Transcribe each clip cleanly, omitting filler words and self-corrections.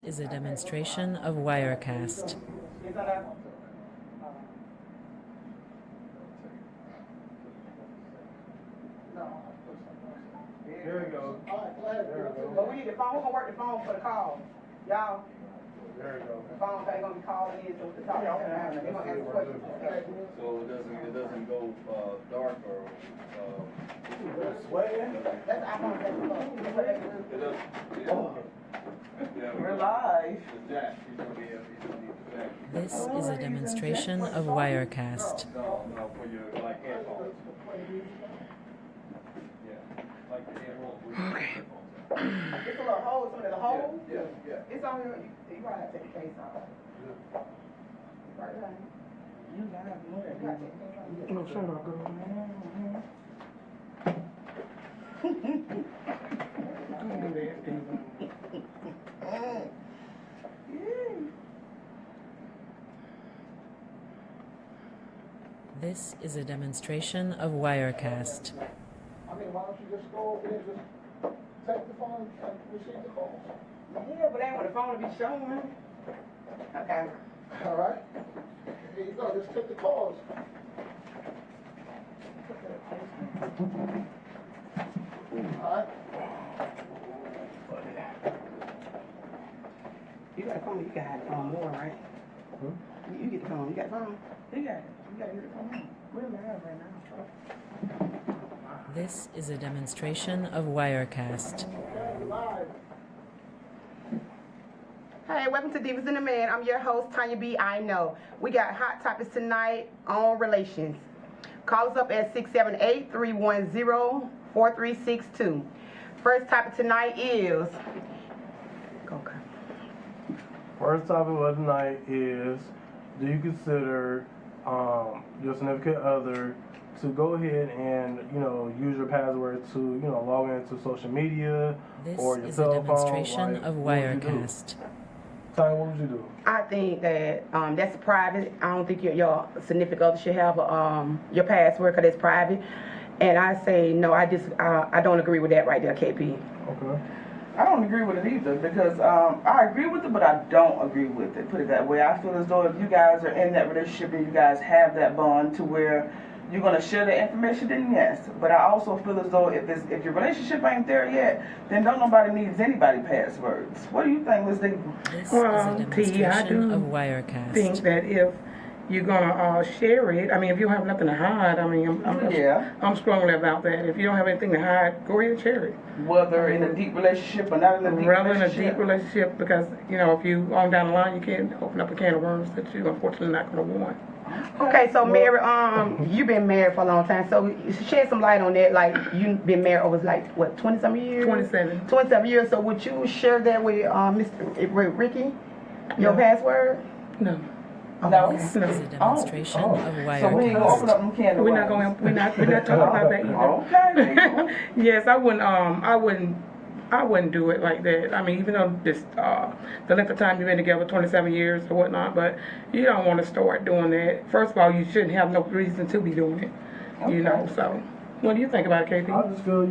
Is a demonstration of Wirecast. There we go. But we need the phone. We're going to work the phone for the call. Y'all. There we go. The phone ain't going to be calling in, so the talk. They're going to answer questions. So it doesn't go dark or Sweating? That's our phone. it doesn't. Yeah, We're live. the jack. He's gonna need the jack. This is a demonstration of Wirecast. No, for your like headphones. Yeah, like the headphones. Okay. It's a little hole. Some of the hole. Yeah. It's on here. You probably have to take the case off. Right there. You got to have more. You got to take the case off. No, shut up, girl. Don't do that, Stephen. This is a demonstration of Wirecast. I mean, why don't you just go over there and just take the phone and receive the call? Yeah, but ain't want the phone to be showing. Okay. All right? Here you go. Just take the calls. All right? You got a phone. You got the phone more, right? You get the phone. You got the phone? You got it. You got to get the phone. We're live right now. This is a demonstration of Wirecast. Okay, live. Hey, welcome to Divas DaMan. I'm your host, Tanya B. I know. We got hot topics tonight on relations. Call us up at 678-310-4362. First topic tonight is... Okay. First topic of the night is, do you consider your significant other to go ahead and, use your password to, log into social media This or your is a cell phone? demonstration Like, of what would you do? Wirecast. Tanya, what would you do? I think that that's private. I don't think your significant other should have your password because it's private. And I say, no, I don't agree with that right there, KP. Okay. I don't agree with it either because I agree with it, but I don't agree with it. Put it that way. I feel as though if you guys are in that relationship and you guys have that bond to where you're gonna share the information, then yes. But I also feel as though if your relationship ain't there yet, then don't nobody needs anybody passwords. What do you think, Ms. Dean? This Well, is a T, I demonstration do of Wirecast. think that if you're gonna share it, I mean, if you don't have nothing to hide, I mean, I'm strongly about that. If you don't have anything to hide, go ahead and share it. Whether in a deep relationship or not in a deep Rather in a relationship. deep relationship, because if you on down the line, you can't open up a can of worms that you unfortunately not gonna want. Okay, so Mary, you've been married for a long time, so shed some light on that. Like, you've been married over, 20-some years? 27. 27 years, so would you share that with with Ricky, your No. password? No, No. This is a demonstration of So we ain't gonna open Wirecast. up them can of we're not worms. going. We're not talking about that either. Okay, there you go. Yes, I wouldn't do it like that. I mean, even though this the length of time you've been together, 27 years or whatnot, but you don't want to start doing that. First of all, you shouldn't have no reason to be doing it. So what do you think about it, KP? I just feel,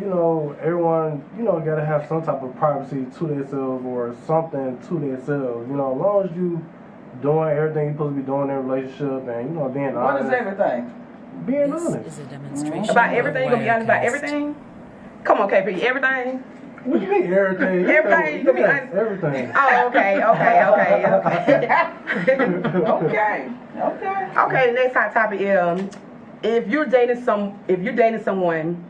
everyone, gotta have some type of privacy to themselves or something to themselves. As long as you doing everything you're supposed to be doing in a relationship and, being What honest. is everything? Being This honest. is a demonstration About of everything? You gonna be honest about Wirecast. everything? Come on, KP, everything? What do you mean everything? Everything, you gonna be Yes, honest? everything. Oh, okay. Okay. Okay, the next hot topic is if you're dating someone,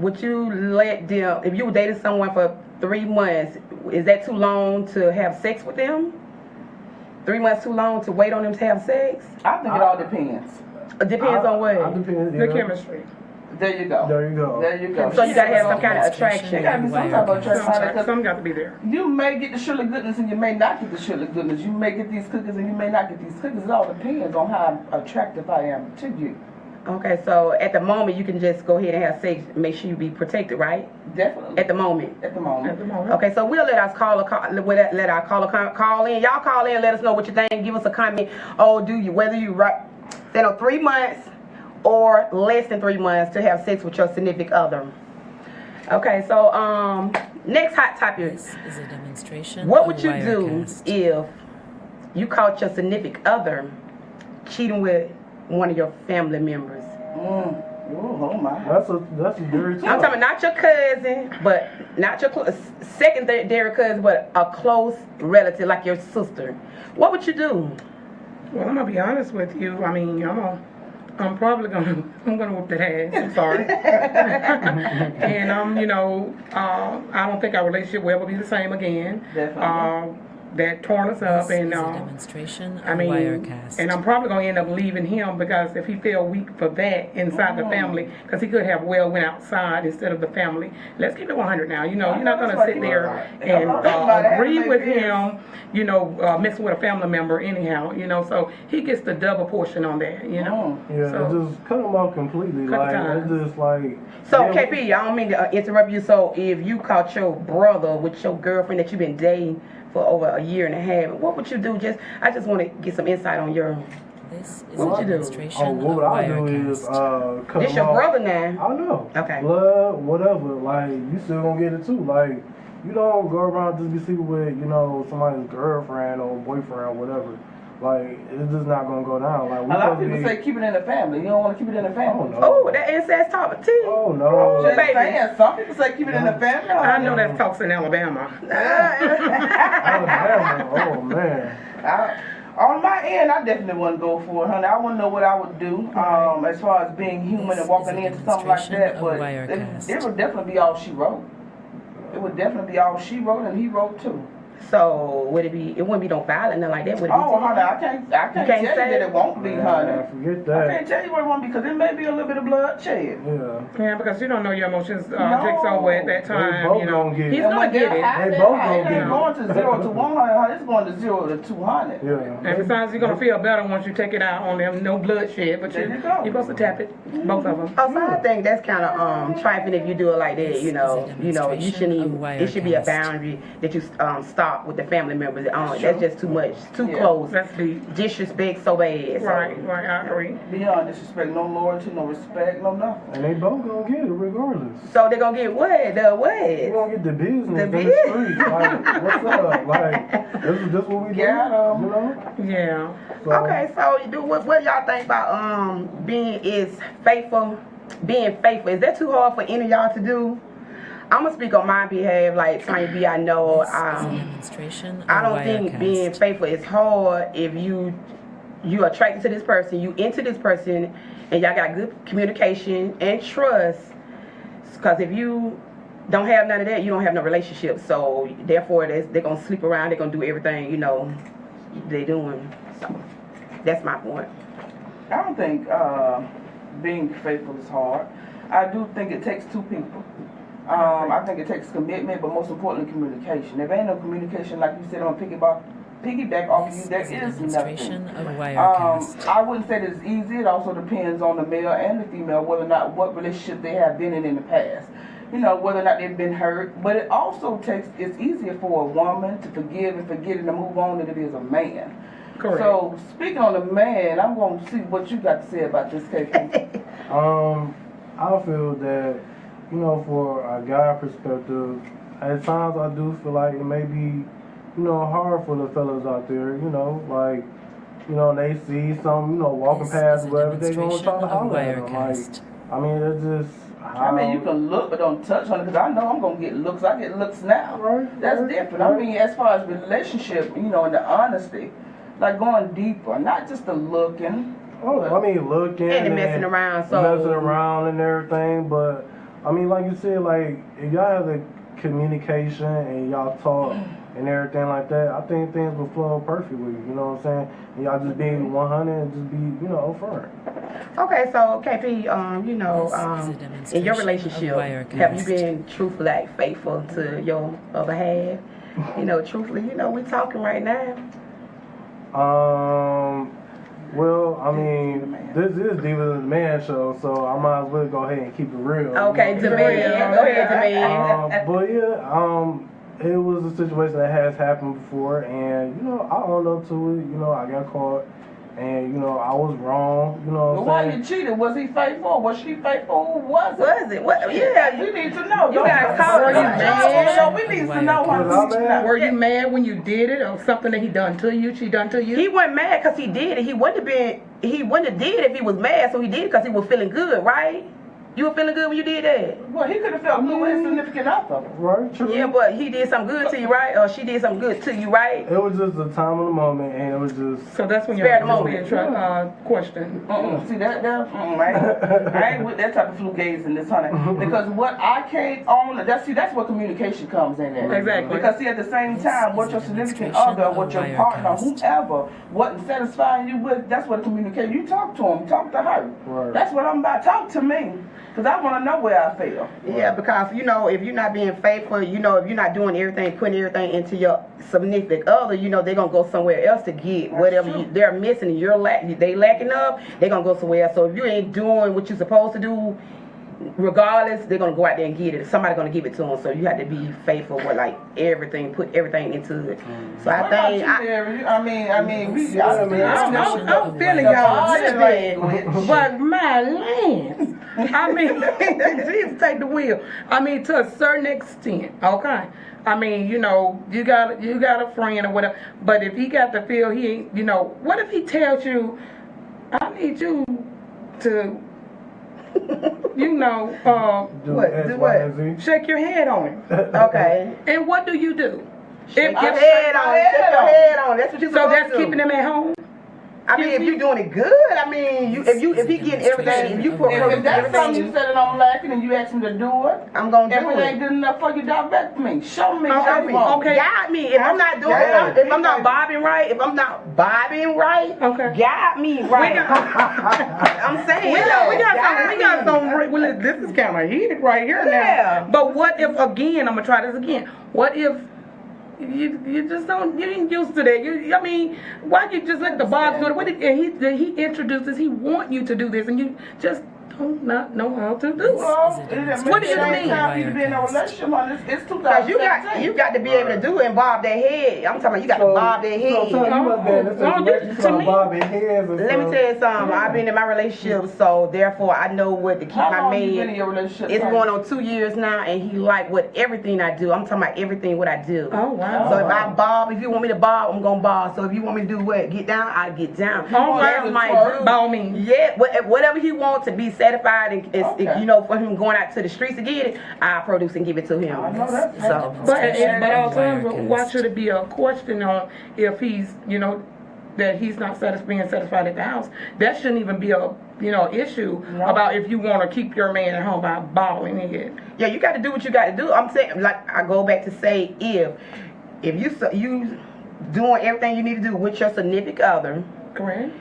would you let them? If you were dating someone for 3 months, is that too long to have sex with them? 3 months too long to wait on them to have sex? I think it all depends. It depends on what. The chemistry. There you go. There you go. There you go. So you gotta have some kind of attraction. There gotta be some type of attraction. Some got to be there. You may get the sugar goodness and you may not get the sugar goodness. You may get these cookies and you may not get these cookies. It all depends on how attractive I am to you. Okay, so at the moment you can just go ahead and have sex. Make sure you be protected, right? Definitely. At the moment. At the moment. Okay, so we'll let our caller call in. Y'all call in, let us know what you think. Give us a comment. Whether you 3 months or less than 3 months to have sex with your significant other. Okay, so Next hot topic. This is a demonstration What of would you do Wirecast. if you caught your significant other cheating with one of your family members? Oh my. That's a very tough. I'm talking not your cousin, but not your secondary cousin, but a close relative like your sister. What would you do? Well, I'm gonna be honest with you. I mean, I'm probably gonna whoop that ass. I'm sorry. And I don't think our relationship will ever be the same again. Definitely. That torn us up, This and is a demonstration of I mean, Wirecast. and I'm probably gonna end up leaving him because if he feel weak for that inside the family, because he could have went outside instead of the family. Let's keep it 100 now. You're not gonna sit there and agree with him. Messing with a family member anyhow. So he gets the double portion on that. Yeah, So, just cut them out completely. Cut Like the it's just like. So, yeah, KP, I don't mean to interrupt you. So, if you caught your brother with your girlfriend that you've been dating for over a year and a half, what would you do? I just want to get some insight on your. This is What a would you do? demonstration of what I do is Wirecast. cut This them your off. brother now. I know. Okay. Blood, whatever. Like you still gonna get it too. Like you don't go around just be sleeping with somebody's girlfriend or boyfriend or whatever. Like it's just not gonna go down. Like A lot of people say keep it in the family. You don't want to keep it in the family. no. Oh, that incest talk. T. Oh no. Just baby. saying, some people say keep it in the family. I know that talks in Alabama. Alabama. Oh man. On my end, I definitely wouldn't go for it, honey. I wouldn't know what I would do as far as being human This and walking is a into something like that. demonstration But of Wirecast. it would definitely be all she wrote. It would definitely be all she wrote and he wrote too. So, would it be? It wouldn't be no violence, nothing like that. Would it be? Oh, honey, I can't tell you say that it? it won't be, honey. Forget I that. can't tell you what it won't be because it may be a little bit of bloodshed. Yeah. Yeah, because you don't know your emotions No. takes over at that They time. both gonna get He's it. And gonna when get they're it. high, They they're both high. gonna It ain't get going to 0 to 100, honey. It's going to 0 to 200. Yeah. And besides, you're gonna feel better once you take it out on them. No bloodshed, but There you go. you're supposed to tap it, both of them. Oh, so I think that's kind of trifling if you do it like that. This You is a shouldn't demonstration even. of It should be a Wirecast. boundary that you stop with the family members. Sure. That's just too much, too Yeah. close. That's deep. Disrespect so bad. So. Right, I agree. Beyond disrespect, no loyalty, no respect, no nothing. And they both gonna get it regardless. So they're gonna get what? The You what? gonna get the business The in the biz- streets. Like, what's up? Like, this is just what we do. Got 'em. You know? Yeah. So, Okay, so what y'all think about being faithful? Is that too hard for any of y'all to do? I'm gonna speak on my behalf. Like trying to be, I know. This is a demonstration of I don't think Wirecast. being faithful is hard if you attracted to this person, you into this person, and y'all got good communication and trust. Because if you don't have none of that, you don't have no relationship. So therefore, they're gonna sleep around. They're gonna do everything they're doing. So that's my point. I don't think being faithful is hard. I do think it takes two people. I think it takes commitment, but most importantly, communication. If ain't no communication, like you said, on piggyback off of you, This there is a is demonstration nothing. of Wirecast. I wouldn't say that it's easy. It also depends on the male and the female, whether or not what relationship they have been in the past. Whether or not they've been hurt. But it also it's easier for a woman to forgive and forget and to move on than it is a man. Correct. So, speaking on the man, I'm going to see what you got to say about this, KP. I feel that, for a guy perspective, at times I do feel like it may be, hard for the fellas out there, they see some, walking This past is a wherever they gonna try to demonstration of holler at them. Like, Wirecast. it's just how. I mean, you can look, but don't touch on it, because I know I'm going to get looks. I get looks now. Right, That's right, different. right. I mean, as far as relationship, and the honesty, like going deeper, not just the looking. Looking And the messing around, so- messing around and everything. But like you said, like if y'all have the communication and y'all talk and everything like that, I think things will flow perfectly. You know what I'm saying? And y'all just be 100 and just be, upfront. Okay, so KP, This is a in demonstration your of relationship, Wirecast. have you been truthful, like faithful to your other half? Truthfully, we talking right now. Well, this is Divas DaMan show, so I might as well go ahead and keep it real. Okay, you know? DaMan, go ahead, DaMan. But yeah, it was a situation that has happened before, and I owned up to it. I got caught, and you know I was wrong. You know But what why I'm you saying? cheated? Was he faithful? Was she faithful? Who was it? Was it? What? Yeah, We need to know. You guys call Were her. you mad? We need to know Was I how mad? Were you mad when you did it, or something that he done to you? She done to you? He wasn't mad because he did it. He wouldn't have did it if he was mad. So he did it because he was feeling good, right? You were feeling good when you did that. Well, he could have felt good with his significant other. Right? True. Yeah, but he did something good to you, right? Or she did something good to you, right? It was just the time of the moment, and it was just. So that's when Spare you're the moment. being questioned. See I ain't with that type of flugaze this, honey. Because what I can't own, that's where communication comes in there. Exactly. Because see, at the same time, what your significant other, what your partner, whoever, wasn't satisfying you with, that's what the communication. You talk to him, talk to her. Right. That's what I'm about. Talk to me, because I want to know where I fail. Yeah, because you know, if you're not being faithful, you know, if you're not doing everything, putting everything into your significant other, you know, they're gonna go somewhere else to get whatever they're missing. And they lacking up. They're gonna go somewhere else. So if you ain't doing what you're supposed to do, regardless, they're gonna go out there and get it. Somebody's gonna give it to them. So you have to be faithful with like everything, put everything into it. So I What about think you, Mary? I'm feeling y'all a little bit, but my land. I mean, Jesus take the wheel. I mean, to a certain extent, okay. I mean, you know, you got a friend or whatever. But if he got to feel he ain't, you know, what if he tells you, I need you to, you know, Do What? X, Do Y, what? and Z. shake your head on him. okay. And what do you do? Shake your head on. That's what you're So supposed that's to do. keeping him at home. I mean, if you're doing it good, I mean, if he getting everything, if you put If that's something you everything, said it on lacking and you ask me to do it, I'm gonna if do it ain't it. good enough for you, direct me. Show me. Okay, Show me. okay. Guide me. If I'm not doing it, if I'm not bobbing right, Okay. guide me right. I'm saying, We got guide some. me. Well, this is kind of heated right here Yeah. now. But what if again? I'm gonna try this again. What if you just don't? You ain't used to that. I mean, why you just let the box do it? What if he introduces? He want you to do this, and you just don't not know how to do it. Well, What do you mean? Time you to be in a relationship, honey. It's 2017. Because you got to be able to do it and bob that head. I'm talking about you got to bob that head. So you must be in this No, situation to trying me- to bob his heads and Let me stuff. tell you something. I've been in my relationship, so therefore I know what to keep How my long you been in man. your relationship? It's honey? going on 2 years now, and he like what everything I do. I'm talking about everything what I do. Oh wow. So if I bob, if you want me to bob, I'm gonna bob. So if you want me to do what, get down, I get down. Oh, That's wow. my dude. By all means. Yeah, whatever he wants to be satisfied, and Okay. you know, for him going out to the streets to get it, I produce and give it to him. I know that's So But all times, why should it be a question on if he's, you know, that he's not being satisfied at the house? That shouldn't even be a, you know, issue about if you want to keep your man at home by bobbling it. yeah, you got to do what you got to do. I'm saying, like I go back to say, if you doing everything you need to do with your significant other, Correct?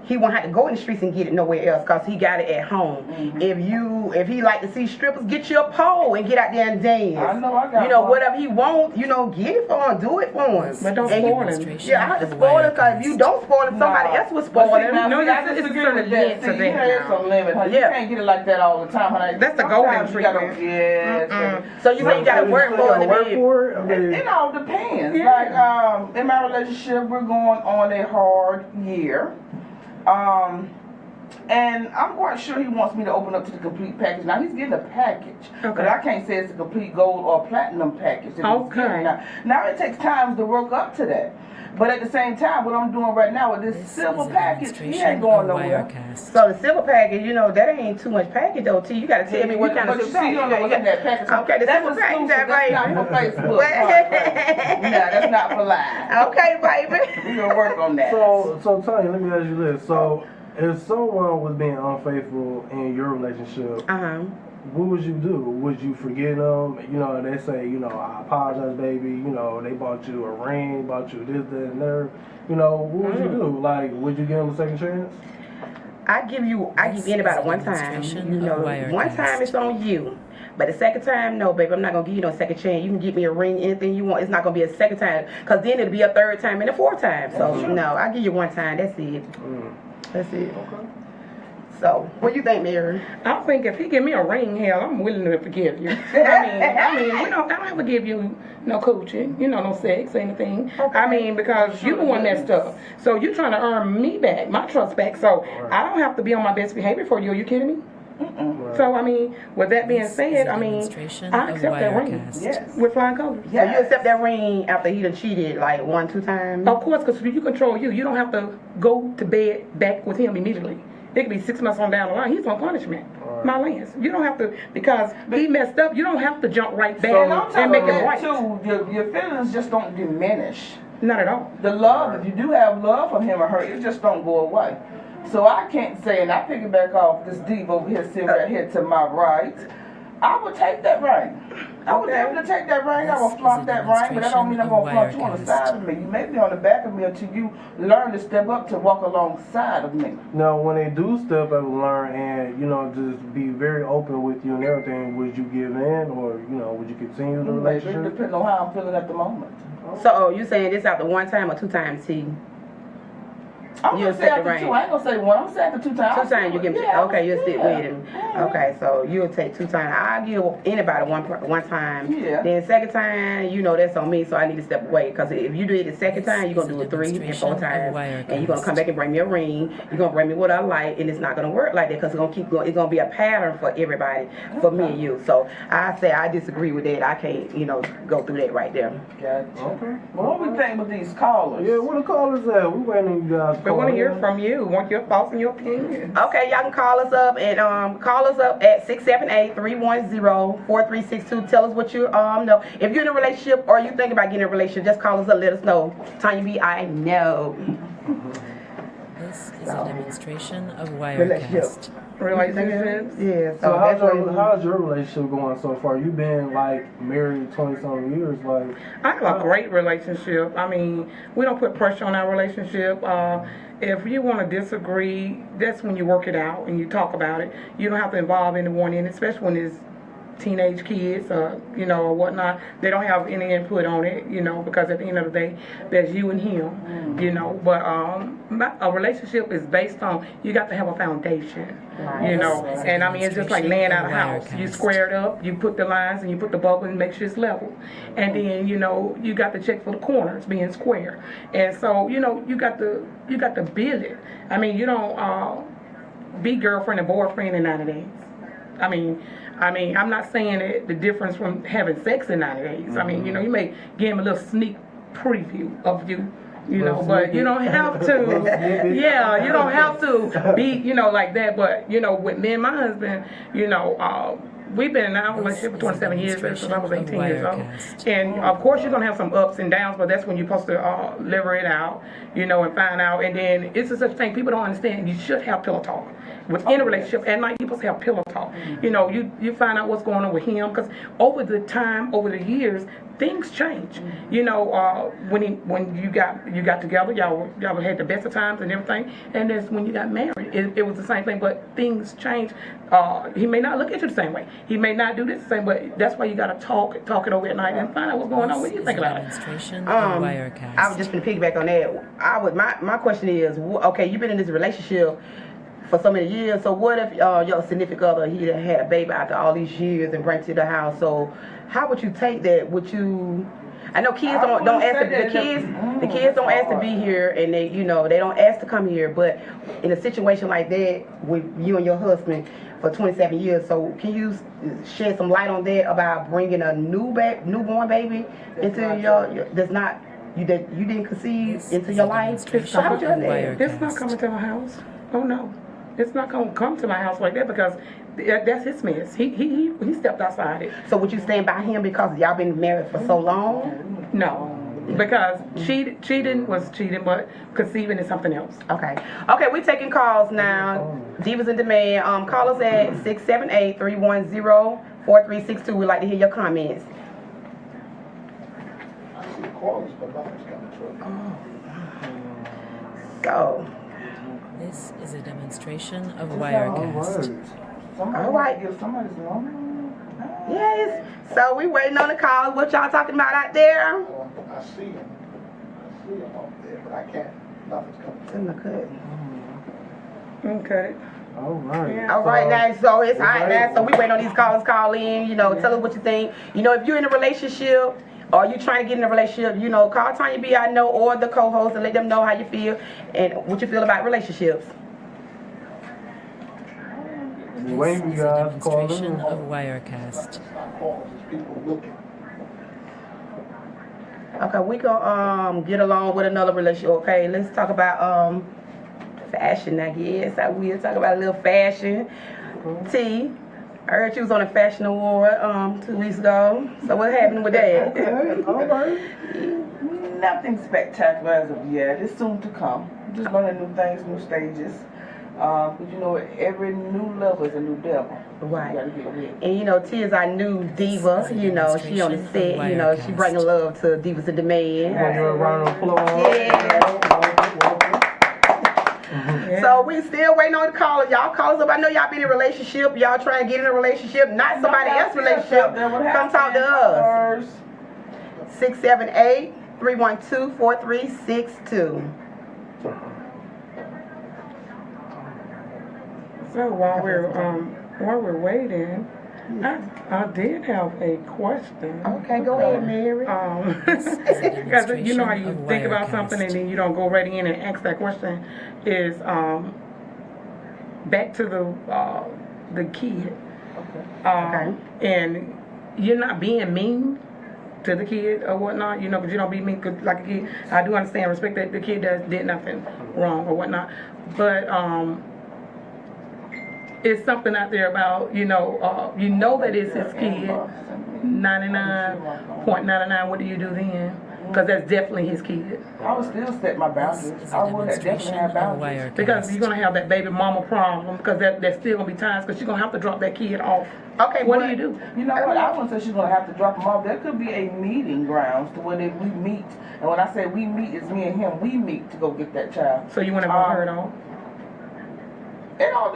he won't have to go in the streets and get it nowhere else because he got it at home. If he like to see strippers, get you a pole and get out there and dance. I know I got You know, one. whatever he wants, you know, get it for him, do it for him. But don't And you- spoil him. Yeah, I have to spoil him because if you don't spoil him, somebody else will spoil But see, him. now, No, see, I it's disagree certain with that. limits See, of you that have now. some limit, honey. Yeah. You can't get it like that all the time, honey. That's the golden Sometimes you gotta- treatment. Yes. So you say you got to work You for gotta it. work to be- for it? I mean, It all depends. Yeah. Like, in my relationship, we're going on a hard year. And I'm quite sure he wants me to open up to the complete package. Now, he's getting a package. Okay. But I can't say it's a complete gold or platinum package. that he's Okay. getting. Now, it takes time to work up to that. But at the same time, what I'm doing right now with this silver package, he ain't going nowhere. So the silver package, you know, that ain't too much package though. T, you got to tell me what kind of But you silver see, you don't know package. what's in that package. Okay, the That's silver package, exclusive. that That's right. not for Facebook. No, that's not for live. Okay, baby. We're gonna work on that. So Tanya, let me ask you this. So if someone was being unfaithful in your relationship, what would you do? Would you forgive them? You know, they say, you know, I apologize, baby. You know, they bought you a ring, bought you this, that, and there. You know, what would you do? Like, would you give them a second chance? I give anybody one time. You know, one time it's on you. But the second time, no, baby, I'm not going to give you no second chance. You can give me a ring, anything you want. It's not going to be a second time. Because then it'll be a third time and a fourth time. So, no, I'll give you one time. That's it. That's it. Okay. So, what do you think, Mary? I think if he give me a ring, hell, I'm willing to forgive you. I mean, I don't have to give you no coaching, no sex, anything. Okay. I mean, because you the one messed up. So you trying to earn me back, my trust back. So I don't have to be on my best behavior for you. Are you kidding me? Mm-mm. So, I mean, with that being This is said, a I mean, demonstration I of accept that ring Wirecast. Yes. with flying colors. So you accept that ring after he done cheated like 1-2 times? Of course, because you control you. You don't have to go to bed back with him immediately. It could be 6 months on down the line. He's on punishment. Right. My Lance. You don't have to, because he messed up, you don't have to jump right back And on top and make of it that right. too, your feelings just don't diminish. Not at all. The love, if you do have love for him or her, it just don't go away. So I can't say, and I piggyback off this diva over here sitting right here to my right, I would take that ring. I would definitely take that ring. I would flaunt that ring, but that don't mean I'm gonna flaunt you on the side of me. You may be on the back of me until you learn to step up to walk alongside of me. Now, when they do step up and learn and, just be very open with you and everything, would you give in or, would you continue the Maybe relationship? depending on how I'm feeling at the moment. So, you saying this after 1 time or 2 times, T? I'm You'll gonna say take the after ring. 2. I ain't gonna say 1. I'm gonna say after 2 times. 2 times you give okay, you'll stick with him. Okay, so you'll take 2 times. I'll give anybody one time. Yeah. Then second time, that's on me, so I need to step away. Because if you do it the second time, you're gonna do it 3 and 4 times, and you're gonna come back and bring me a ring. You're gonna bring me what I like, and it's not gonna work like that because it's gonna keep going. It's gonna be a pattern for everybody, for me and you. So I say I disagree with that. I can't, go through that right there. Gotcha. Okay. Well, what we think with these callers? Yeah, what the callers at? We waiting on you guys to We call want to hear in. from you. Want your thoughts and your opinions. Okay, y'all can call us up and call us up at 678-310-4362. Tell us what you know. If you're in a relationship or you think about getting in a relationship, just call us up. Let us know. Tanya B, I know. This is a demonstration of Relationship. Wirecast. Relationships. Yeah. So that's how's your relationship going so far? You've been married 20-something years, I have a great relationship. I mean, we don't put pressure on our relationship. If you want to disagree, that's when you work it out and you talk about it. You don't have to involve anyone in it, especially when it's teenage kids or whatnot. They don't have any input on it, because at the end of the day, that's you and him, But a relationship is based on, you got to have a foundation, And I mean, it's just like laying out a house. You square it up, you put the lines and you put the bubble and make sure it's level. And then, you got to check for the corners being square. And so, you got to build it. I mean, you don't be girlfriend and boyfriend in 90 days. I mean, I'm not saying that the difference from having sex in 90 days. I mean, you may give him a little sneak preview of you, but you don't have to. Yeah, you don't have to be, like that. But with me and my husband, we've been in our relationship for 27 years since I was 18 years old. And of course, you're gonna have some ups and downs, but that's when you're supposed to lever it out, and find out. And then it's a such thing people don't understand. You should have pillow talk. Within a relationship, at night, you're supposed to have pillow talk. You find out what's going on with him, because over the years, things change. When you got together, y'all had the best of times and everything, and that's when you got married. It was the same thing, but things change. He may not look at you the same way. He may not do this the same way. That's why you got to talk it over at night and find out what's going on. What do you think about it? Demonstration of Wirecast. I was just going to piggyback on that. My question is, okay, you've been in this relationship for so many years, so what if your significant other, he had a baby after all these years and bring it to the house? So how would you take that? Would you? I know kids don't ask to, the kids don't ask to be here, and they they don't ask to come here. But in a situation like that with you and your husband for 27 years, so can you shed some light on that about bringing a newborn baby into your that's not you didn't conceive into your life? So how would you do that? It's not coming to my house. Oh no. It's not going to come to my house like that, because that's his mess. He stepped outside it. So would you stand by him because y'all been married for so long? No, because cheating was cheating, but conceiving is something else. Okay, we're taking calls now. Divas DaMan. Call us at 678-310-4362. We'd like to hear your comments. I see calls, but nothing's coming through. So, This is a demonstration of Wirecast. Somebody All right. give somebody's number. yes. So we waiting on the calls. What y'all talking about out there? Well, I see them. I see them up there, but I can't. Nothing's coming It's through. in the cut. Okay. All right. Yeah. All right, now, so it's all right now. Right. So we wait on these callers call in, you know, tell us what you think. You know, if you're in a relationship or you trying to get in a relationship, you know, call Tanya B. I know, or the co-host, and let them know how you feel and what you feel about relationships. We're waiting for This you is a guys to call demonstration in. of Wirecast. It's not calls, it's people looking. Okay, we gonna get along with another relationship. Okay, let's talk about fashion, I guess. I will talk about a little fashion. T, I heard you was on a fashion award 2 weeks ago. So what happened with that? Okay, all right. Nothing spectacular as of yet. It's soon to come. Just learning new things, new stages. But you know, every new level is a new devil. Right. You gotta get with. And you know, T is our new diva. You know, she on the set. You know, she bringing love to Divas DaMan. Give you a round of applause. Yeah. Welcome. So we still waiting on the callers. Y'all call us up. I know y'all been in a relationship. Y'all trying to get in a relationship, not somebody else's relationship. Come talk to us. 678-312-4362. So while we're waiting, I did have a question. Okay, go ahead, Mary. Because you know how you Of think about Wirecast. something and then you don't go right in and ask that question. Is back to the kid. Okay. And you're not being mean to the kid or whatnot, you know, because you don't be mean 'cause like a kid. I do understand, respect that the kid did nothing wrong or whatnot, but it's something out there about you know that it's his kid. 99.99. What do you do then? Because that's definitely his kid. I would still set my This boundaries. is I a would definitely demonstration have of boundaries. Wirecast. Because you're gonna have that baby mama problem. Because there's still gonna be times because she's gonna have to drop that kid off. Okay, What but- do you do? You know what? I wouldn't say she's gonna have to drop him off. There could be a meeting grounds to where we meet. And when I say we meet, it's me and him. We meet to go get that child. So you want to go her off? It all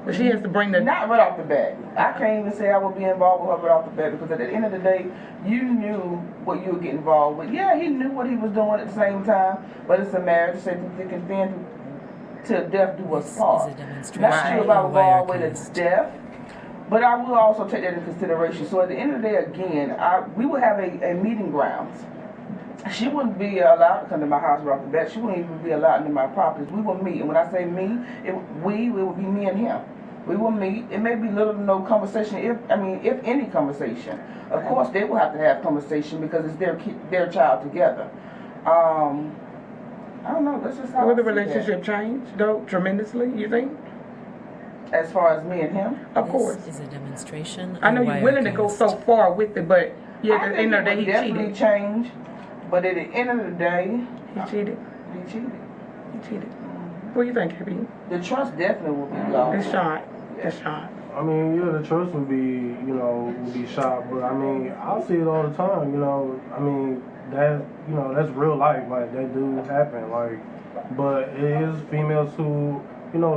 But she has to bring the. not right off the bat. I can't even say I would be involved with her right off the bat because at the end of the day, you knew what you would get involved with. Yeah, he knew what he was doing at the same time, but it's a marriage, so thick and thin till death do us This part. is a demonstration Not sure if I would of go all the way to Wirecast. death, but I will also take that into consideration. So at the end of the day, again, we will have a meeting grounds. She wouldn't be allowed to come to my house right off the bat. She wouldn't even be allowed into my properties. We will meet, and when I say me, it will be me and him. We will meet. It may be little to no conversation, if any conversation. Of course, they will have to have conversation because it's their child together. I don't know. That's just how Will I the see that. relationship change though tremendously? You think? As far as me and him, Of course. This is a demonstration I know of you're willing to go Wirecast. so far with it, but yeah, I at the think end of it the day, would he definitely cheated. change. But at the end of the day, He cheated. he cheated. He cheated. What do you think, Abby? The trust definitely will be lost. It's shot. It's shot. I mean, yeah, the trust would be, would be shot. But I mean, I see it all the time. I mean, that's real life. Like that do happen. Like, but it is females who,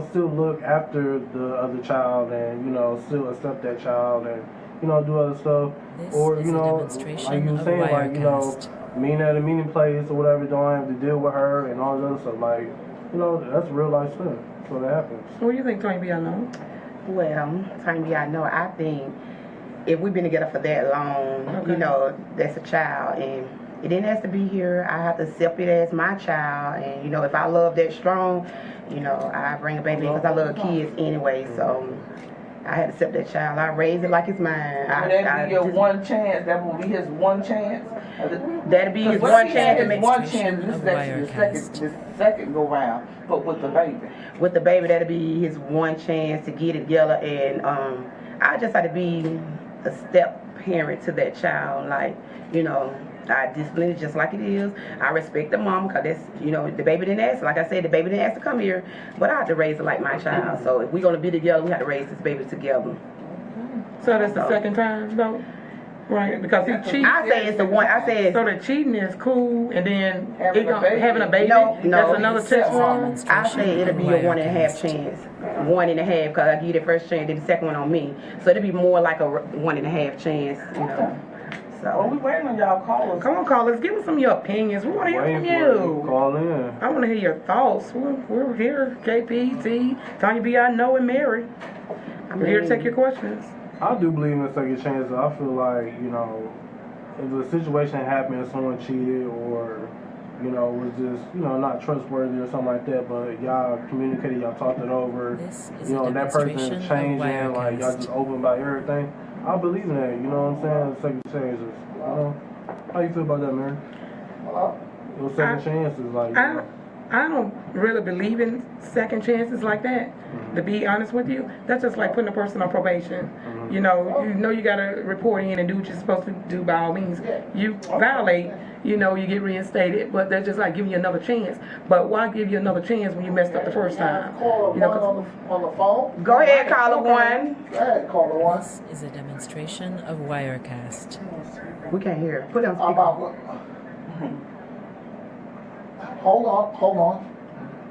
still look after the other child and still accept that child and do other stuff. This Or is a like demonstration you were of saying, Wirecast. meeting at a meeting place or whatever, don't have to deal with her and all that other stuff. Like, that's real life stuff. So that happens. What do you think, Tony B? I know. Well, Tanya B, I know. I think if we've been together for that long, Okay. that's a child, and it didn't have to be here. I have to accept it as my child, and if I love that strong, I bring a baby because I love kids anyway. So I had to accept that child. I raise it like it's mine. Would that be your one chance? That will be his one chance? That'd be his Because one he chance had to his make one chance. This is of actually Wirecast. the second go round, but with the baby. with the baby. That'd be his one chance to get it together, and I just had to be a step parent to that child. Like, I discipline it just like it is. I respect the mom because that's, the baby didn't ask. Like I said, the baby didn't ask to come here, but I have to raise it like my child. So if we're gonna be together, we have to raise this baby together. So that's the second time, though, right? Because he cheated. I say it's the one. I say So the cheating is cool, and then Having a baby. having a baby, No, that's another This is test a run. demonstration I say it'll of be a 1.5 Wirecast. chance. 1.5 because I give you the first chance, then the second one on me. So it'll be more like a 1.5 chance, Well, we waiting on y'all callers. Come on, callers, give us some of your opinions. We want to hear from you. Call in. I want to hear your thoughts. We're here, KP, T, Tanya B, I know, and Mary. We're here to take your questions. I do believe in second chances. I feel like, you know, if a situation happened and someone cheated or, you know, was just, you know, not trustworthy or something like that, but y'all communicated, y'all talked it over, you know, and that person is changing, like y'all just open about everything. I believe in that, you know what I'm saying? Second chances. You know? How you feel about that, Mary? Those second chances, like, you know. I don't really believe in second chances like that, to be honest with you. That's just like putting a person on probation. You know you got to report in and do what you're supposed to do by all means. You violate, you know, you get reinstated, but they're just like giving you another chance. But why give you another chance when you messed up the first time? You know, on the phone. Go ahead, caller one. Go ahead, caller one. This is a demonstration of Wirecast. We can't hear. Put it on speaker. Hold on.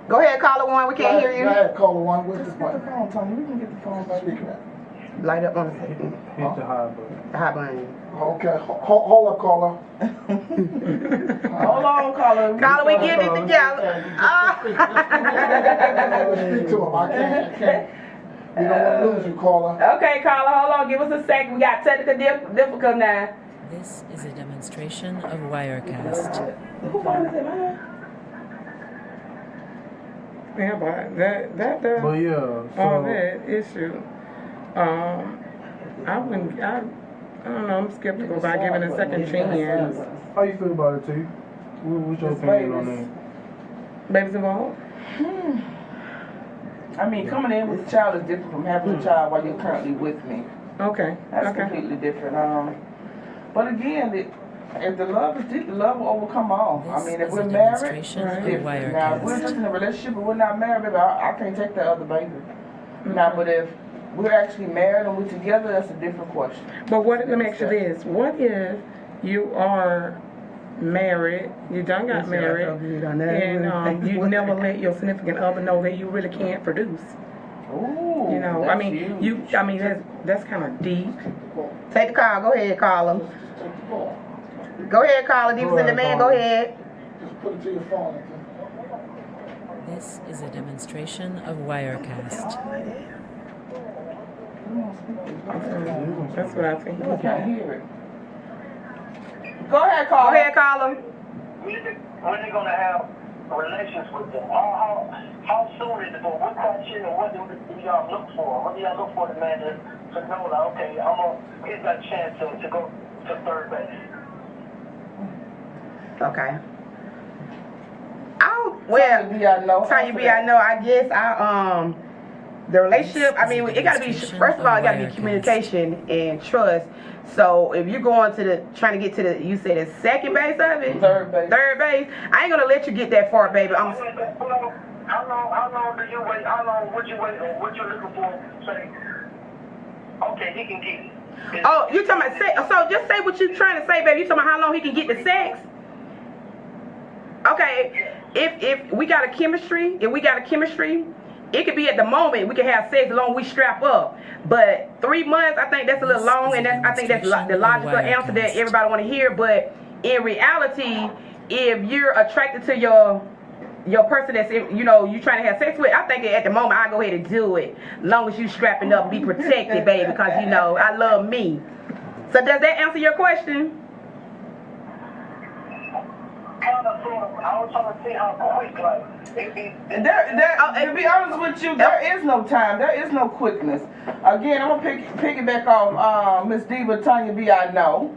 Go ahead, caller one. We can't hear Go you. ahead, caller one. What's Just this put the button? phone, Tony. We can get the phone back. Light up on the Hit the high button. high button. Okay, hold up, caller. Hold on, caller. Caller, we get it together. Speak to him. I can't. We don't want to lose you, caller. Okay, caller, hold on. Give us a second. We got technical difficulty now. This is a demonstration of Wirecast. Who phone is it, man? yeah, but that But yeah, all so, that issue. I don't know, I'm skeptical about giving a second chance. how you feel about it, T? What's your opinion on that? Babies involved? I mean, coming in with a child is different from having a child while you're currently with me. Okay. That's okay. completely different. But again, if the love is deep, the love will overcome all. I mean, if This we're is a married, demonstration it's of different. Now, if we're Wirecast. just in a relationship and we're not married, baby, I can't take the other baby. Now, but if we're actually married and we're together, that's a different question. But let me ask you this. What if you are married, you done got married, and you never let your significant other know that you really can't produce? Ooh, You know, that's I mean, huge. that's kind of deep. Take the call. Go ahead, caller. Go ahead, caller. Divas in the man. Go ahead. Just put it to your phone. This is a demonstration of Wirecast. That's what I think. I can't hear it. Go ahead, caller. Go ahead, caller. When are you going to have relations with them? How soon is it? What criteria? What do y'all look for? What do y'all look for the man to know that, okay, I'm going to get that chance to go to third base? Okay. Tanya B, I know. I guess the relationship. I mean, it got to be. First of all, it got to be communication and trust. So if you're going trying to get to you said the second base of it, Third base. I ain't gonna let you get that far, baby. How long do you wait? How long would you wait? Or what you looking for? Say, okay, he can get it. Oh, you talking about sex? So just say what you're trying to say, baby. You talking about how long he can get the sex? Okay, if we got a chemistry, it could be at the moment we can have sex as long as we strap up. But 3 months, I think that's a little long, and I think that's the logical answer that everybody want to hear. But in reality, if you're attracted to your person that's you trying to have sex with, I think at the moment I go ahead and do it, as long as you strapping up, be protected, baby, because I love me. So does that answer your question? I was trying to see how quick, like, to be honest with you, there is no time. There is no quickness. Again, I'm going to piggyback off Miss Diva, Tanya B, I know.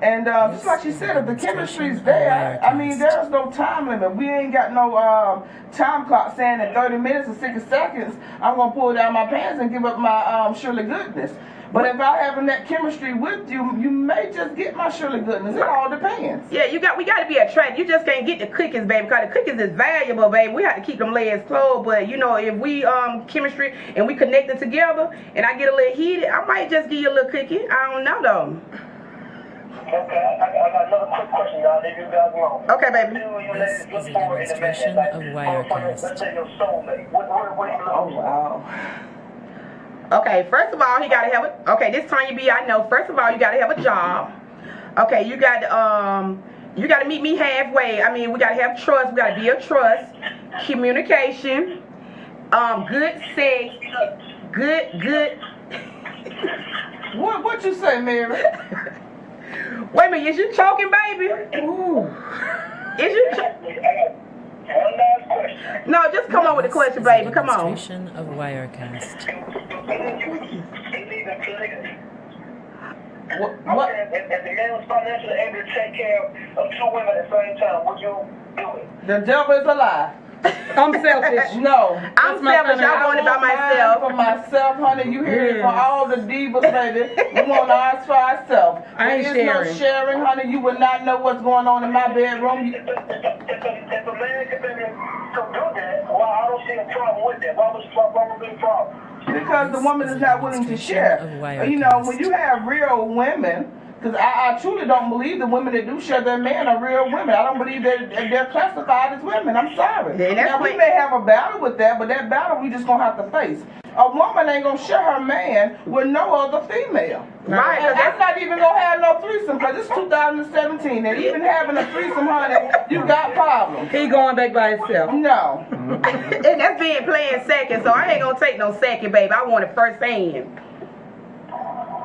And just like she said, if the chemistry's there, I mean, there's no time limit. We ain't got no time clock saying in 30 minutes or 60 seconds, I'm going to pull down my pants and give up my Shirley Goodness. But if I having that chemistry with you, you may just get my Shirley Goodness. It all depends. Yeah, we got to be attracted. You just can't get the cookies, baby, because the cookies is valuable, baby. We have to keep them legs closed. But if we chemistry and we connected together, and I get a little heated, I might just give you a little cookie. I don't know though. Okay, I got another quick question, y'all. Leave you guys alone. Okay, baby. This is a demonstration of Wirecast. Let's say your soulmate. What do you look for? Oh, wow. Okay, first of all, he got to have this Tanya B, I know. First of all, you got to have a job. Okay, you got to meet me halfway. I mean, we got to have trust. We got to build trust, communication, good sex, good. What you say, Mary? Wait a minute, is you choking, baby? Ooh. Is you? One last question. No, just come on with the question, This is a baby. Come on. demonstration of Wirecast. Is even polygamy? What? If the man was financially able to take care of two women at the same time, would you do it? The devil is a lie. I'm selfish. No. I'm selfish. I'm going about myself. For myself, honey. You hear it for all the divas, baby. We want ours for ourselves. I ain't There is no sharing, honey. You would not know what's going on in my bedroom. If a man can be to do that, well, I don't see a problem with that. Why would be a problem? Because the woman is not willing to share. You know, when you have real women, because I truly don't believe the women that do share their men are real women. I don't believe that they're classified as women. I'm sorry. Yeah, now, we may have a battle with that, but that battle we just going to have to face. A woman ain't going to share her man with no other female. Right. And that's not even going to have no threesome, because it's 2017. And even having a threesome, honey, you got problems. He going back by himself. No. And that's being playing second, so I ain't gonna take no second, baby. I want it first hand.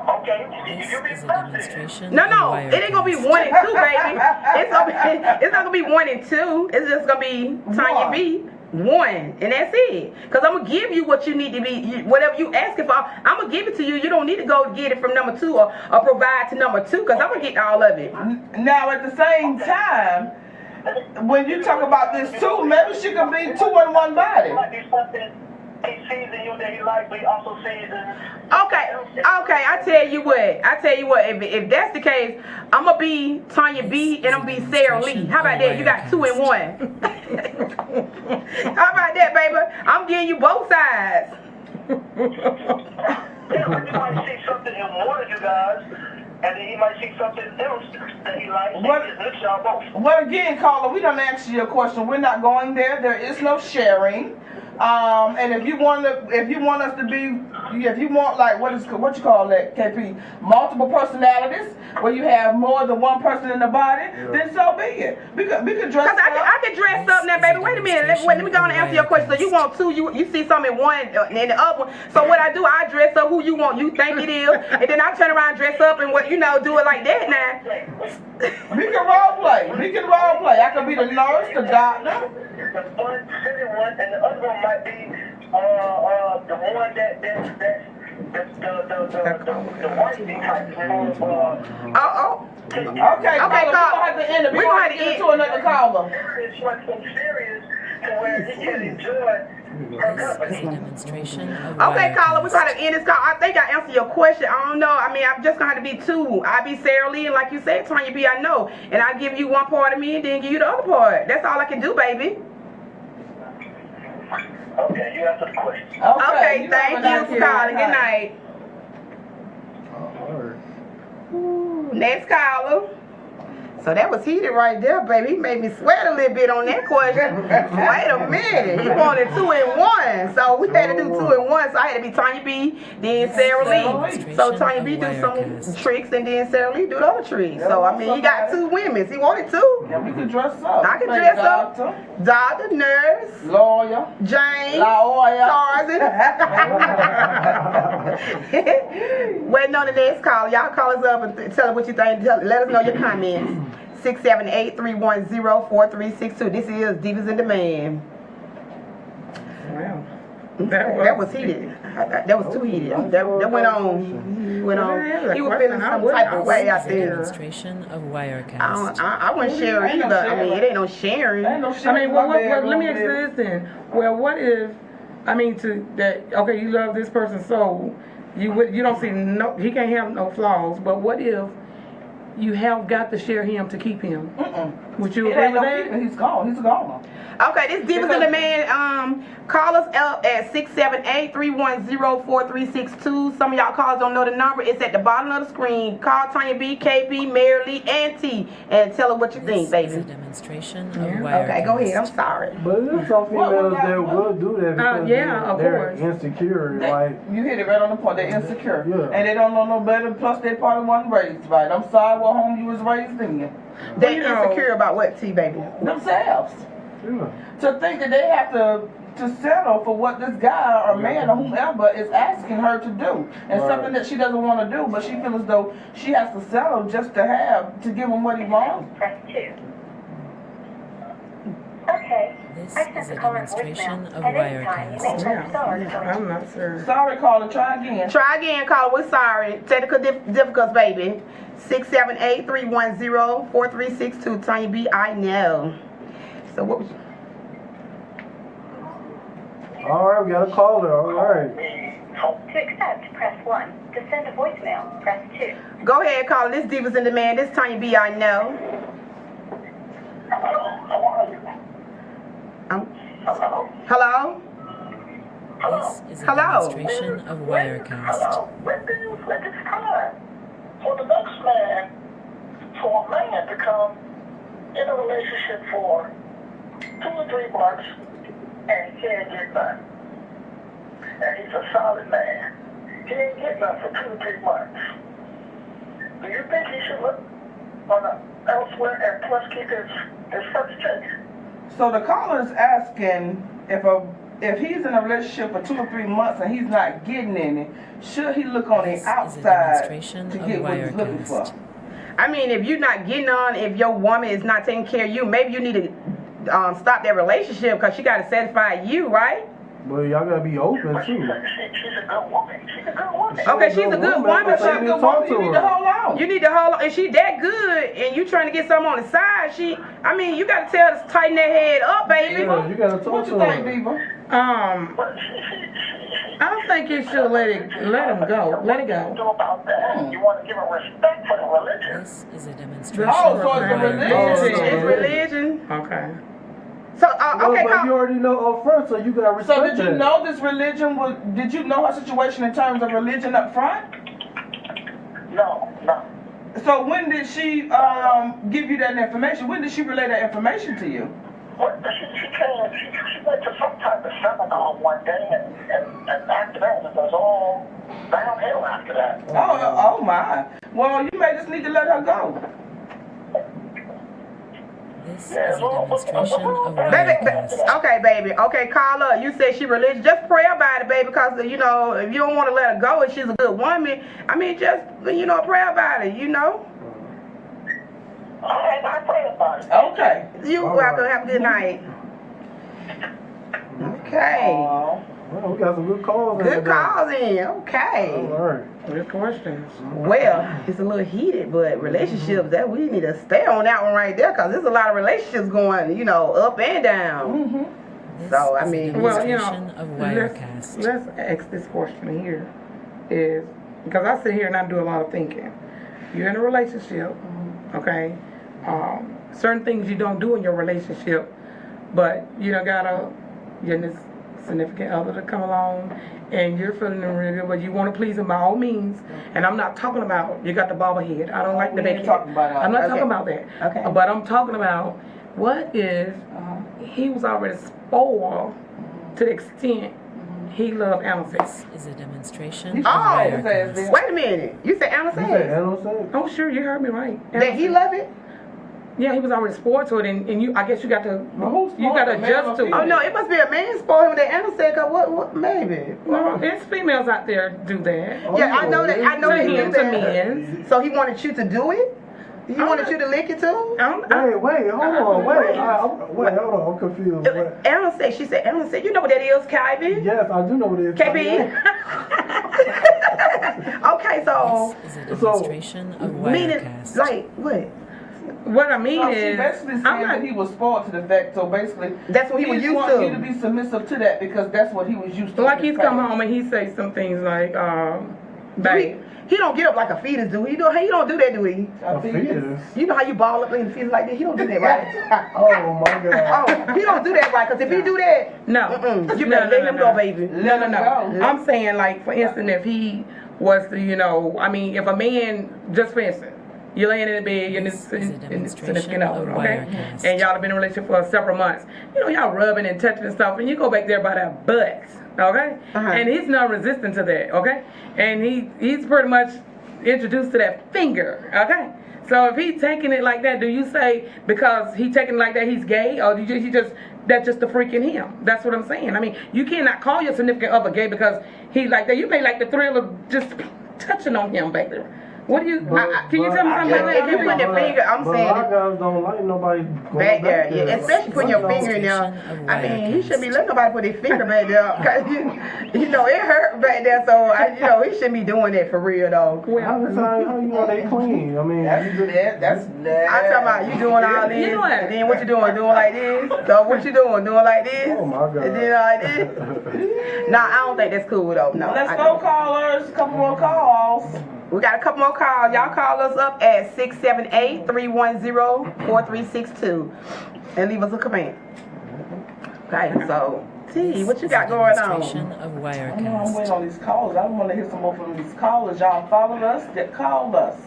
Okay. This is a demonstration No, of it ain't gonna be Wirecast. 1 and 2, baby. It's not gonna be 1 and 2. It's just gonna be Tanya B 1, and that's it. Cause I'm gonna give you what you need to be, whatever you asking for. I'm gonna give it to you. You don't need to go get it from number 2 or provide to number 2, cause I'm gonna get all of it. Now, at the same time, when you talk about this too, maybe she could be 2 in one body. Might be something he sees in you that he likes, but he also sees in. Okay. I tell you what. If that's the case, I'm gonna be Tanya B and I'm gonna be Sarah Lee. How about that? You got 2 in 1. How about that, baby? I'm giving you both sides. Yeah, but you might see something in one of you guys, and then he might see something else that he likes. What? And just y'all both. Well, again, caller, we don't answer your question. We're not going there. There is no sharing. And if you want us to be, if you want like what you call that, KP, multiple personalities, where you have more than one person in the body, then so be it. We could dress Cause I can dress up now, baby. Wait a minute. Let me go and answer your question. So you want 2? You see something in one and the other one. So what I do, I dress up who you want. You think it is, and then I turn around, dress up, and do it like that now. We can role play. I could be the nurse, the doctor. The one sitting one, and the other one might be the one that's the wifey type of. Okay, caller, we're gonna have to end it. We're gonna have to get to another caller. It's like so serious to where he can enjoy her This is a company. demonstration of Okay, caller, we're Wirecast. gonna end this call. I think I answered your question. I don't know. I mean, I'm just gonna have to be 2. I'll be Sarah Lee, and like you said, Tanya B, I know. And I'll give you one part of me and then give you the other part. That's all I can do, baby. Okay, you answer the question. Okay, thank you for calling. Good night. Next caller. So that was heated right there, baby. He made me sweat a little bit on that question. Wait a minute. He wanted 2 in 1. So we had to do 2 in 1. So I had to be Tanya B, then Sarah Lee. So Tanya B do some tricks and then Sarah Lee do the other tricks. So I mean, he got 2 women. He wanted 2. Yeah, we could dress up. I can dress up. Doctor, nurse, lawyer, Jane, lawyer, Tarzan. Waiting on the next call. Y'all call us up and tell us what you think. Let us know your comments. 678-310-4362. This is Divas DaMan. Wow. That was heated. That was too heated. That went on. He went on. He was feeling some type of way out This is a there. demonstration of Wirecast. I wouldn't share either. I mean, it ain't no sharing. I mean, well, let me ask you this then. Well, what if, okay, you love this person's soul, you don't see he can't have no flaws, but what if you have got to share him to keep him? Would you It agree ain't with no that? keeping. He's gone. He's a goner. Okay, this Divas and the Man, call us out at 678-310-4362. Some of y'all callers don't know the number. It's at the bottom of the screen. Call Tanya B, KB, Mary Lee, and T, and tell her what you think, This is a baby. demonstration of Yeah. Wirecast. Okay, go ahead. I'm sorry. But there's some females What? that will do that because yeah, of they're course. insecure. Like, You hit it right on the point. They're insecure. Yeah. And they don't know no better. Plus, they probably wasn't raised right. I'm sorry what home you was raised in. They're You know- insecure about what, T, baby? Themselves. yeah. To think that they have to settle for what this guy or man or whomever is asking her to do. And Right. something that she doesn't want to do, but she feels as though she has to settle just to give him what he wants. Press 2. Okay. This I sent is the a caller demonstration voicemail. of At any time, you may Wirecast. press star to Yeah, I'm not sure. Sorry, caller, try again. Try again, caller. We're sorry. Technical difficulties, baby. 678-310-4362. Tanya B, I know. So what was you? All right, we got a caller. All right. To accept, press 1. To send a voicemail, press 2. Go ahead, caller. This Divas and the Man. This Tanya B, I know. Hello? This is a Hello? demonstration of Wirecast. When do you think it's time for the next man, for a man to come in a relationship for 2 or 3 months and he can't get none? And he's a solid man. He ain't get none for 2 or 3 months. Do you think he should look elsewhere and plus keep his first chick? So the caller is asking if he's in a relationship for 2 or 3 months and he's not getting any, should he look on the This is a outside demonstration to of get what he's looking for? Wirecast. I mean, if you're not getting on, if your woman is not taking care of you, maybe you need to stop that relationship because she got to satisfy you, right? But y'all gotta be open But she's too. a good woman. She's a good woman. Okay, she's a good woman, but She's so a good woman, you need to hold on. you need to hold on. If she that good and you trying to get something on the side, you got to tell her to tighten that head up, baby. Yeah, you gotta talk What to you think, her. Diva? But I think you should let him go. Let it do go. about that? You want to give her respect for the religion. This is a demonstration Oh, of so it's a Wirecast. religion. It's religion. Okay. So, Well, okay, but you already know up front, so you gotta respect So did you that. know this religion was, did you know her situation in terms of religion up front? No. So when did she give you that information? When did she relay that information to you? What, she went to some type of seminar one day, and after that, it was all downhill after that. Oh my. Well, you may just need to let her go. This is a demonstration of baby, Wirecast. okay, baby. Okay, call her. You said she religious. Just pray about it, baby, because, if you don't want to let her go and she's a good woman, just, pray about it, All right, I pray about it. Okay. You All welcome. right. Have a good night. Okay. Aw. Well, we got some good calls. Good calls in. Okay. All right. Good questions. Well, it's a little heated, but relationships, that we need to stay on that one right there, because there's a lot of relationships going, up and down. This So, is a Well, demonstration of Wirecast. let's ask this question here. Is because I sit here and I do a lot of thinking. You're in a relationship, okay? Certain things you don't do in your relationship, but you don't got your significant other to come along and you're feeling really good, but you want to please them by all means. And I'm not talking about you got the bobblehead. I don't like the We ain't big talking about all I'm not that. talking about that. Okay. But I'm talking about what if he was already spoiled to the extent he loved animals. This is a demonstration of Oh, Wirecast. wait a minute. You said Anna You said says animal sex? Oh, sure, you heard me right. that he love it? Yeah, he was already spoiled to it, and you. I guess you got to. Well, who's You got to spoiled, the man adjust or to female? Oh, no, it must be a man spoil him with that Anna said, because what, maybe. No, there's females out there do that. Oh, Yeah, I know that. I know To that he him, do to that. men. So he wanted you to do it? He wanted you to lick it too? Wait, hold on, wait, hold on, I'm confused. What? Anna said, you know what that is, KB? Yes, I do know what it is. KB? Okay, so, This is a demonstration of meaning, Wirecast. like, what? What I mean So she is, basically saying I'm that not. he was spoiled to the fact, so basically, That's what he was used wants to. you to be submissive to that because that's what he was used to. Like in his he's come past. home and he say some things like, babe. He don't get up like a fetus, do he? He don't do that, do he? A fetus? You know how you ball up in the fetus like that? He don't do that, right? Oh my God. Oh, he don't do that, right? Because if he do that, No. you better let him go, baby. No. I'm saying, like, for instance, if he was to, you know, I mean, if a man, just for instance, you're laying in the bed and it's significant other, okay? And y'all have been in a relationship for several months. You know, y'all rubbing and touching and stuff, and you go back there by that butt, okay? And he's not resistant to that, okay? And he's pretty much introduced to that finger, okay? So if he's taking it like that, do you say because he taking it like that he's gay, or do you just that's just the freak in him? That's what I'm saying. I mean, you cannot call your significant other gay because he like that. You may like the thrill of just touching on him back there. What do you? Can you tell me something about that? If you put your finger, I'm saying. A lot of guys don't like nobody going back there, yeah. Especially putting your finger in there. I mean, he shouldn't be letting nobody put their finger back there. Cause you know, it hurt back there, so you know, he shouldn't be doing that for real, though. How you know they clean? I mean, that's I'm talking about you doing all this, You know what? and then what you doing? Doing like this. So what you doing? Doing like this. Oh my God. And then like this. Nah, I don't think that's cool though. No. Let's go, callers. A couple more calls. We got a couple more calls. Y'all call us up at 678-310-4362 and leave us a comment. Okay, so T, what you got going on? Of I know I'm Wirecast. waiting on these calls. I want to hear some more from these callers. Y'all followed us, that called us.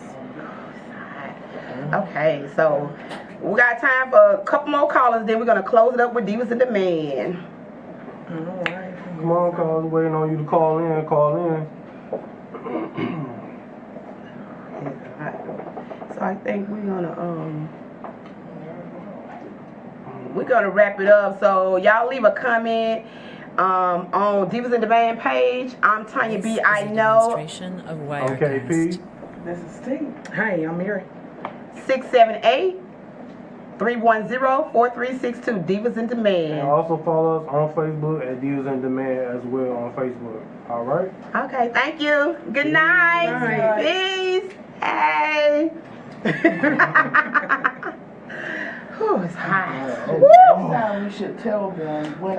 Okay, so we got time for a couple more callers. Then we're gonna close it up with Divas DaMan. All right. come on, cuz waiting on you to call in. Call in. So I think we're gonna wrap it up. So y'all leave a comment on Divas DaMan page. I'm Tanya B. I know. Demonstration of Wirecast. Okay, P. This is Steve. Hey, I'm Mary. 678-310-4362. Divas And DaMan. also follow us on Facebook at Divas DaMan as well on Facebook. All right. Okay, thank you. Good night. Night. Peace. Hey. Whew, it's hot. Next time we should tell them when